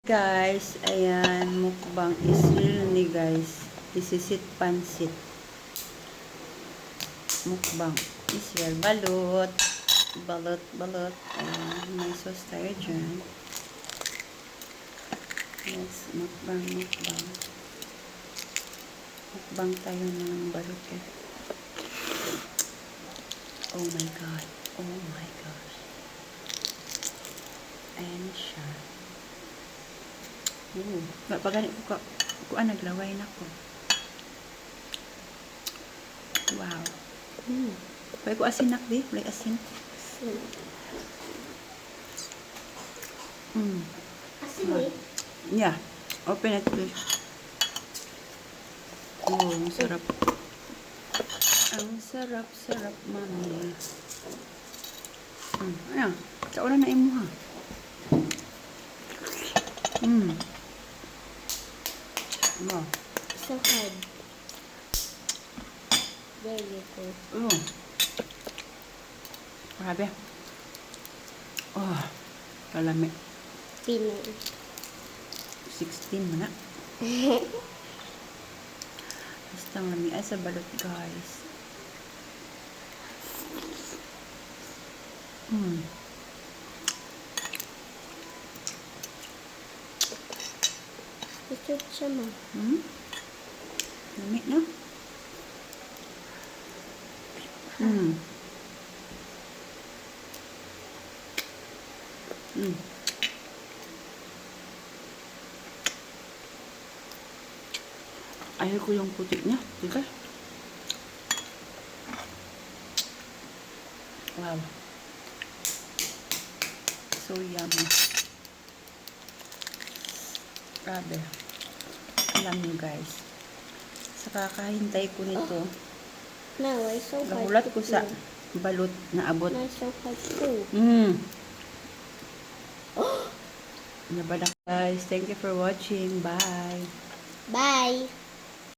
Guys, ayan, mukbang is real ni guys. Isisit pansit. Mukbang is real. Balot. Balot, balot. Ayan, may sauce tayo dyan. Yes, mukbang, mukbang. Mukbang tayo ng balot eh. Oh my God. Oh my gosh. Ayan siya. Pagani ko naglaway na ko. Wow. Pwede ko asinak di? Wala asin. Asin eh? Yeah. Open it please. Oh, ang sarap. Ang sarap, sarap, mami. Ayan. Kaulan na imo ha. Wow. So hard. There you go. Oh. Grabe. Oh. Kalami. Pinoy. 16 mo na. Basta mami ay sa balot guys. Ito siya ma. Lami na. Ayaw ko yung putik niya. Diba? Wow. So yummy. Grabe. Alam nyo guys. Sa kakahintay ko nito, Now, I so hard. nahulat ko sa balot na abot. Now, so hard too. Nabadak guys. Thank you for watching. Bye. Bye.